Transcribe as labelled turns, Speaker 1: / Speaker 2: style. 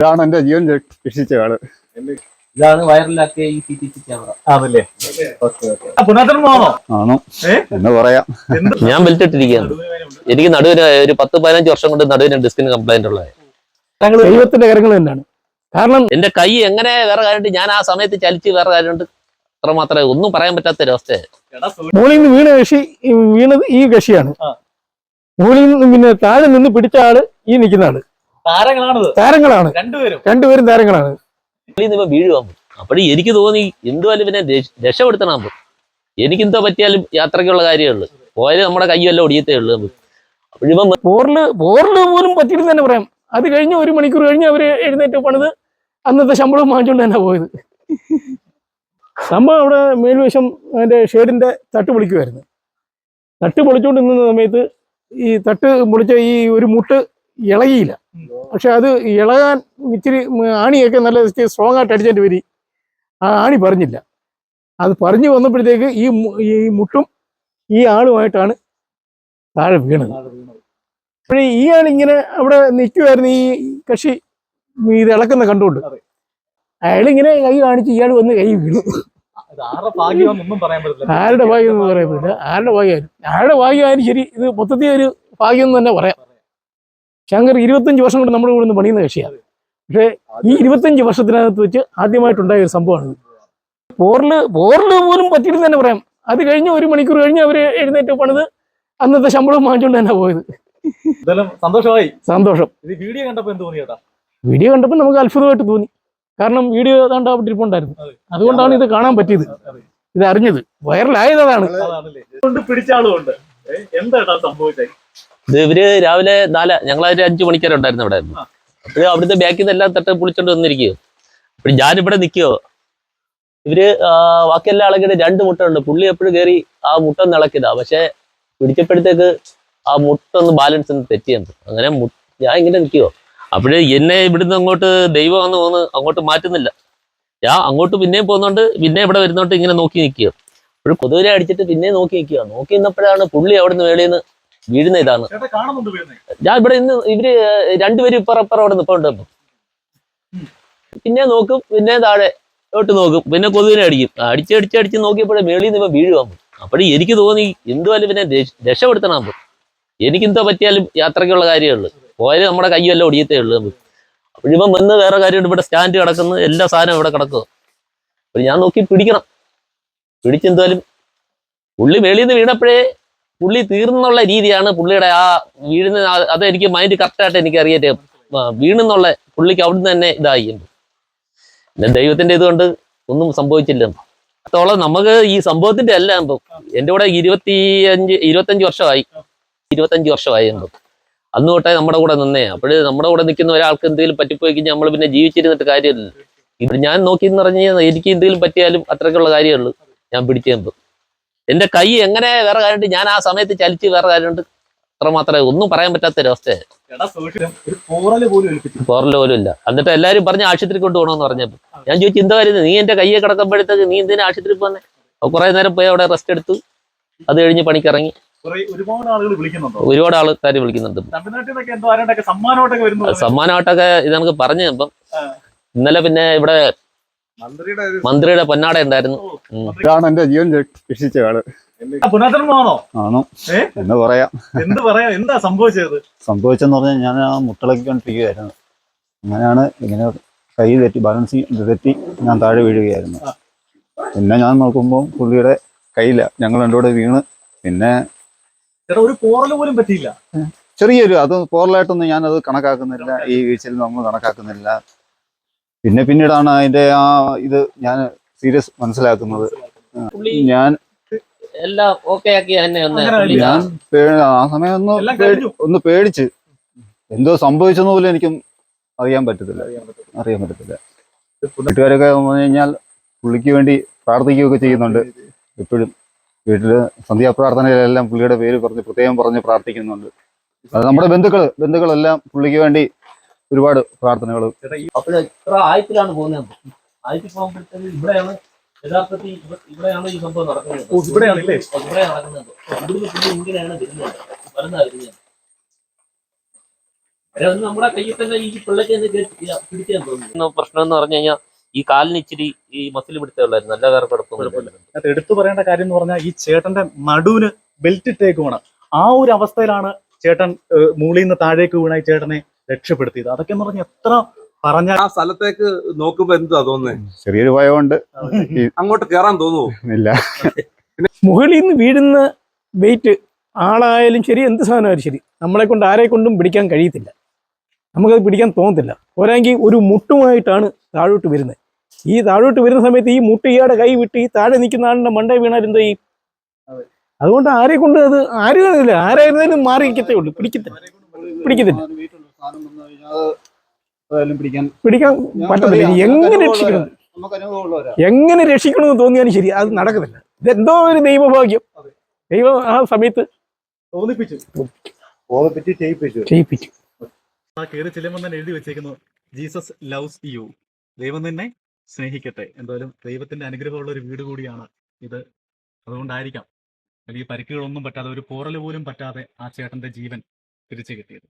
Speaker 1: ഇതാണ് എന്റെ ജീവൻ രക്ഷിച്ച ആള്.
Speaker 2: ഇതാണ് വൈറലാക്കിയ ഈ CCTV ക്യാമറ.
Speaker 3: ആണല്ലേ?
Speaker 1: ആണോ എന്ന് പറയാം.
Speaker 2: ഞാൻ ബെൽറ്റ് ഇട്ടിരിക്കുകയാണ്. എനിക്ക് നടുവിന് ഒരു 10-15 വർഷം കൊണ്ട് നടുവിന് ഡിസ്കിന് കംപ്ലൈന്റ് ഉള്ളത്.
Speaker 3: ദൈവത്തിന്റെ കരങ്ങൾ തന്നെയാണ്. കാരണം
Speaker 2: എന്റെ കൈ എങ്ങനെ വേറെ കാര്യമുണ്ട്, ഞാൻ ആ സമയത്ത് ചലിച്ച് വേറെ കാര്യമുണ്ട്, അത്ര മാത്രമേ ഒന്നും പറയാൻ പറ്റാത്തൊരവസ്ഥ.
Speaker 3: മുകളിൽ നിന്ന് വീണത് ഈ കക്ഷിയാണ്. മുകളിൽ നിന്ന് പിന്നെ താഴെ നിന്ന് പിടിച്ച ആള് ഈ നിൽക്കുന്ന ആള്. താരങ്ങളാണ് രണ്ടുപേരും താരങ്ങളാണ്.
Speaker 2: വീഴുവാൻ അപ്പോഴും എനിക്ക് തോന്നി എന്തുവാലും പിന്നെ രക്ഷപ്പെടുത്തണം. എനിക്കെന്തോ പറ്റിയാലും യാത്രയ്ക്കുള്ള കാര്യമുള്ളൂ, പോയാലും നമ്മുടെ കൈയെല്ലാം ഒടിയത്തേ ഉള്ളൂ. അപ്പോഴിപ്പം
Speaker 3: പോറില് പോലും പറ്റിയെന്ന് തന്നെ പറയാം. അത് കഴിഞ്ഞ് 1 മണിക്കൂർ കഴിഞ്ഞ് അവര് എഴുന്നേറ്റ് പണിത് അന്നത്തെ ശമ്പളം വാങ്ങിച്ചുകൊണ്ട് തന്നെ പോയത്. സംഭവം അവിടെ മേൽവശം അതിന്റെ ഷെയ്ഡിന്റെ തട്ട് പൊളിക്കുമായിരുന്നു. തട്ട് പൊളിച്ചുകൊണ്ട് നിന്ന സമയത്ത് ഈ തട്ട് പൊളിച്ച ഈ ഒരു മുട്ട് ഇളകിയില്ല. പക്ഷെ അത് ഇളകാൻ ഇച്ചിരി ആണിയൊക്കെ നല്ല സ്ട്രോങ് ആയിട്ട് അടിച്ചിട്ട് വരി, ആ ആണി പറഞ്ഞില്ല. അത് പറഞ്ഞു വന്നപ്പോഴത്തേക്ക് ഈ മുട്ടും ഈ ആളുമായിട്ടാണ് താഴെ വീണത്. അപ്പോഴേ ഈ ആളിങ്ങനെ അവിടെ നിൽക്കുമായിരുന്നു. ഈ കക്ഷി ഇത് ഇളക്കുന്ന കണ്ടുകൊണ്ട് അയാളിങ്ങനെ കൈ കാണിച്ച് ഇയാൾ വന്ന് കൈ വീണു. ആരുടെ ഭാഗ്യം ഒന്നും പറയാൻ പറ്റില്ല. ആരുടെ ഭാഗ്യമായാലും ശരി, ഇത് മൊത്തത്തിൽ ഒരു ഭാഗ്യം എന്ന് തന്നെ പറയാം. ശങ്കർ 25 വർഷം കൊണ്ട് നമ്മുടെ കൂടെ നിന്ന് പണിയുന്ന കക്ഷിയാണ്. പക്ഷേ ഈ 25 വർഷത്തിനകത്ത് വെച്ച് ആദ്യമായിട്ടുണ്ടായ ഒരു സംഭവമാണ്. പോറില് പോലും പറ്റിയെന്ന് തന്നെ പറയാം. അത് കഴിഞ്ഞ് 1 മണിക്കൂർ കഴിഞ്ഞ് അവര് എഴുന്നേറ്റ് പണിത് അന്നത്തെ ശമ്പളം വാങ്ങിച്ചുകൊണ്ട് തന്നെ പോയത്. സന്തോഷം.
Speaker 4: വീഡിയോ കണ്ടപ്പോൾ എന്ത് തോന്നി ചേട്ടാ?
Speaker 3: വീഡിയോ കണ്ടപ്പോൾ നമുക്ക് അത്ഭുതമായിട്ട് തോന്നി. കാരണം വീഡിയോ ഇരിപ്പുണ്ടായിരുന്നു, അതുകൊണ്ടാണ് ഇത് കാണാൻ പറ്റിയത്, ഇത് അറിഞ്ഞത്, വൈറലായതാണ്.
Speaker 2: ഇത് ഇവര് രാവിലെ ഞങ്ങളൊരു 5 മണിക്കാരുണ്ടായിരുന്നു അവിടെ. അപ്പോഴും അവിടുത്തെ ബാക്കിൽ നിന്ന് എല്ലാം തട്ട് പൊളിച്ചോണ്ട് വന്നിരിക്കുകയോ. അപ്പോഴും ഞാനിവിടെ നിൽക്കുകയോ, ഇവര് ബാക്കിയെല്ലാം ഇളകിയിട്ട് 2 മുട്ട ഉണ്ട്. പുള്ളി എപ്പോഴും കയറി ആ മുട്ട ഒന്ന് ഇളക്കിയതാ. പക്ഷെ പിടിച്ചപ്പോഴത്തേക്ക് ആ മുട്ട ഒന്ന് ബാലൻസ് ഒന്ന് തെറ്റിയുണ്ട്. അങ്ങനെ ഞാൻ ഇങ്ങനെ നിൽക്കുകയോ. അപ്പോഴേ എന്നെ ഇവിടുന്ന് അങ്ങോട്ട് ദൈവം വന്ന് പോന്ന് അങ്ങോട്ട് മാറ്റുന്നില്ല. ഞാൻ അങ്ങോട്ട് പിന്നെയും പോകുന്നോണ്ട് പിന്നെ ഇവിടെ വരുന്നോണ്ട് ഇങ്ങനെ നോക്കി നിൽക്കുകയോ. അപ്പോഴും കൊതുവിനെ അടിച്ചിട്ട് പിന്നെ നോക്കി നിൽക്കുക. നോക്കി നിന്നപ്പോഴാണ് പുള്ളി അവിടെ നിന്ന് മേളിൽ നിന്ന് വീഴുന്ന. ഇതാണ് ഞാൻ ഇവിടെ ഇന്ന് ഇവര് 2 പേരും ഇപ്പറ അവിടെ നിൽപ്പുണ്ട്. പിന്നെ നോക്കും, പിന്നെ താഴെ ോട്ട് നോക്കും, പിന്നെ കൊതുവിനെ അടിക്കും. അടിച്ച് നോക്കിയപ്പോഴേ മേളിൽ നിന്ന് ഇവ വീഴുവാൻ. അപ്പോഴും എനിക്ക് തോന്നി എന്തുവാലും പിന്നെ രക്ഷപ്പെടുത്തണം. എനിക്കെന്തോ പറ്റിയാലും യാത്രയ്ക്കുള്ള കാര്യമുള്ളൂ, പോയാലും നമ്മുടെ കൈയെല്ലാം ഒടിയത്തേ ഉള്ളൂ. അപ്പോഴിപ്പം വന്ന് വേറെ കാര്യമുണ്ട്, ഇവിടെ സ്റ്റാൻഡ് കിടക്കുന്നു, എല്ലാ സാധനവും ഇവിടെ കിടക്കുക. അപ്പോൾ ഞാൻ നോക്കി പിടിച്ചെന്തായാലും പുള്ളി മേളിൽ നിന്ന് വീണപ്പോഴേ പുള്ളി തീർന്നുള്ള രീതിയാണ് പുള്ളിയുടെ ആ വീഴുന്ന. അതെനിക്ക് മൈൻഡ് കറക്റ്റായിട്ട് എനിക്ക് അറിയാറ്റേ വീണെന്നുള്ള പുള്ളിക്ക് അവിടുന്ന് തന്നെ ഇതായി. പിന്നെ ദൈവത്തിന്റെ ഇതുകൊണ്ട് ഒന്നും സംഭവിച്ചില്ല. അത്തോളം നമുക്ക് ഈ സംഭവത്തിന്റെ അല്ല. എൻ്റെ കൂടെ 25 വർഷമായി. 25 വർഷമായി അന്ന് തൊട്ടേ നമ്മുടെ കൂടെ നിന്നേ. അപ്പോഴ് നമ്മുടെ കൂടെ നിൽക്കുന്ന ഒരാൾക്ക് എന്തെങ്കിലും പറ്റിപ്പോയി കഴിഞ്ഞാൽ നമ്മൾ പിന്നെ ജീവിച്ചിരുന്നിട്ട് കാര്യമില്ല. ഇവിടെ ഞാൻ നോക്കിയെന്ന് പറഞ്ഞാൽ എനിക്ക് എന്തെങ്കിലും പറ്റിയാലും അത്രയ്ക്കുള്ള കാര്യമുള്ളൂ. ഞാൻ പിടിച്ചേമ്പോ എന്റെ കൈ എങ്ങനെ വേറെ കാര്യമുണ്ട്, ഞാൻ ആ സമയത്ത് ചലിച്ച് വേറെ കാര്യമുണ്ട്, അത്ര മാത്രമേ ഒന്നും പറയാൻ പറ്റാത്തൊരവസ്ഥയായി. പോറല് പോലും ഇല്ല. എന്നിട്ട് എല്ലാരും പറഞ്ഞ് ആശുപത്രി കൊണ്ടുപോകണമെന്ന് പറഞ്ഞപ്പോ ഞാൻ ചോദിച്ചു എന്താ കാര്യം, നീ എന്റെ കയ്യെ കിടക്കുമ്പോഴത്തേക്ക് നീ എന്തിനാ ആശുപത്രി പോന്നെ? കുറെ നേരം പോയി അവിടെ റെസ്റ്റ് എടുത്തു. അത് കഴിഞ്ഞ് പണിക്കിറങ്ങി. ഒരുപാട് ആൾക്കാർ വിളിക്കുന്നുണ്ട്. സമ്മാനമായിട്ടൊക്കെ ഇത് നമുക്ക് പറഞ്ഞു. അപ്പം ഇന്നലെ പിന്നെ ഇവിടെ മന്ത്രിയുടെ പൊന്നാട ഉണ്ടായിരുന്നു.
Speaker 1: ഇതാണ് എന്റെ ജീവൻ രക്ഷിച്ച ആള്. ആണോ എന്ന് പറയാം.
Speaker 4: എന്താ
Speaker 1: സംഭവിച്ചെന്ന് പറഞ്ഞാൽ ഞാൻ ആ മുട്ടളക്കിക്കൊണ്ടിരിക്കുകയായിരുന്നു. അങ്ങനെയാണ് ഇങ്ങനെ കൈ തെറ്റി, ബാലൻസ് തെറ്റി ഞാൻ താഴെ വീഴുകയായിരുന്നു. പിന്നെ ഞാൻ നോക്കുമ്പോൾ പുള്ളിയുടെ കയ്യില്ല, ഞങ്ങൾ രണ്ടുകൂടെ വീണ്. പിന്നെ
Speaker 4: ഒരു പോറൽ പോലും പറ്റിയില്ല.
Speaker 1: ചെറിയൊരു അത് പോറലായിട്ടൊന്നും ഞാനത് കണക്കാക്കുന്നില്ല, ഈ വീഴ്ചയിൽ നമ്മൾ കണക്കാക്കുന്നില്ല. പിന്നീടാണ് അതിന്റെ ആ ഇത് ഞാൻ സീരിയസ് മനസ്സിലാക്കുന്നത്. ഞാൻ
Speaker 2: എല്ലാം ഓക്കെ ആക്കി
Speaker 1: ഞാൻ ആ സമയം ഒന്ന് പേടിച്ച് എന്തോ സംഭവിച്ചെന്ന് പോലും എനിക്കും അറിയാൻ പറ്റത്തില്ല. വീട്ടുകാരൊക്കെ പറഞ്ഞു കഴിഞ്ഞാൽ പുള്ളിക്ക് വേണ്ടി പ്രാർത്ഥിക്കുകയൊക്കെ ചെയ്യുന്നുണ്ട്. എപ്പോഴും വീട്ടില് സന്ധ്യാപ്രാർത്ഥനയിലെല്ലാം പുള്ളിയുടെ പേര് പ്രത്യേകം പറഞ്ഞ് പ്രാർത്ഥിക്കുന്നുണ്ട്. അത് നമ്മുടെ ബന്ധുക്കളെല്ലാം പുള്ളിക്ക് വേണ്ടി ഒരുപാട് പ്രാർത്ഥനകൾ.
Speaker 2: ഇത്ര ആഴത്തിലാണ് പോകുന്നത്. ആഴത്തിൽ പോകുമ്പോഴത്തേക്ക് ഇവിടെയാണ് യഥാർത്ഥത്തിൽ ഇവിടെയാണ് ഈ സംഭവം നടക്കുന്നത്. ഇവിടെയാണ് നടക്കുന്നത്. ഇവിടുന്ന് പിന്നെ ഇങ്ങനെയാണ് വരുന്നത്. നമ്മുടെ കയ്യിൽ തന്നെ ഈ പിള്ളേക്ക് പിടിക്കാൻ തോന്നുന്നു. പ്രശ്നം എന്ന് പറഞ്ഞു കഴിഞ്ഞാൽ ഈ കാലിന് ഇച്ചിരി ഈ മസിൽ പിടുത്തുള്ളായിരുന്നു. നല്ല വേറെ കുഴപ്പമൊന്നുമില്ല.
Speaker 4: അത് എടുത്തു പറയേണ്ട കാര്യം എന്ന് പറഞ്ഞാൽ ഈ ചേട്ടന്റെ നടുവിന് ബെൽറ്റ് ഇട്ടേക്കുമാണ്. ആ ഒരു അവസ്ഥയിലാണ് ചേട്ടൻ മൂളിയിൽ നിന്ന് താഴേക്ക് വീണായി ചേട്ടനെ രക്ഷപ്പെടുത്തിയത്. അതൊക്കെ എന്ന് പറഞ്ഞാൽ എത്ര പറഞ്ഞാൽ
Speaker 5: ആ സ്ഥലത്തേക്ക് നോക്കുമ്പോ എന്താ തോന്നുന്നത്?
Speaker 1: ചെറിയൊരു ഭയമുണ്ട്.
Speaker 5: അങ്ങോട്ട് കേറാൻ തോന്നുവോ?
Speaker 1: ഇല്ല.
Speaker 3: മുകളിൽ നിന്ന് വീഴുന്ന വെയിറ്റ് ആളായാലും ശരി, എന്ത് സാധനമായാലും ശരി, നമ്മളെ കൊണ്ട് ആരെ കൊണ്ടും പിടിക്കാൻ കഴിയത്തില്ല. നമുക്കത് പിടിക്കാൻ തോന്നത്തില്ല. പോരാങ്കിൽ ഒരു മുട്ടുമായിട്ടാണ് താഴോട്ട് വരുന്നത്. ഈ താഴോട്ട് വരുന്ന സമയത്ത് ഈ മുട്ട് ഇയാടെ കൈ വിട്ട് ഈ താഴെ നിൽക്കുന്ന ആളിന്റെ മണ്ടേ വീണാൽ എന്താ ചെയ്യും? അതുകൊണ്ട് ആരെ കൊണ്ട് അത് ആരും ആരായിരുന്നാലും മാറിക്കത്തേ ഉള്ളൂ, പിടിക്കത്തില്ല. പിടിക്കാൻ പറ്റത്തില്ല. എങ്ങനെ രക്ഷിക്കണമെന്ന് തോന്നിയാലും ശരി, അത് നടക്കത്തില്ല. ഇതെന്തോ ഒരു ദൈവഭാഗ്യം. ദൈവം ആ സമയത്ത് ചെയ്യിപ്പിച്ചു.
Speaker 4: ആ കയറി ചെല്ലുമ്പോൾ തന്നെ എഴുതി വെച്ചേക്കുന്നു, ജീസസ് ലവ്സ് യു. ദൈവം തന്നെ സ്നേഹിക്കട്ടെ. എന്തായാലും ദൈവത്തിന്റെ അനുഗ്രഹമുള്ള ഒരു വീട് കൂടിയാണ് ഇത്. അതുകൊണ്ടായിരിക്കാം വലിയ പരിക്കുകളൊന്നും പറ്റാതെ, ഒരു പോറൽ പോലും പറ്റാതെ ആ ചേട്ടന്റെ ജീവൻ തിരിച്ചു കിട്ടിയത്.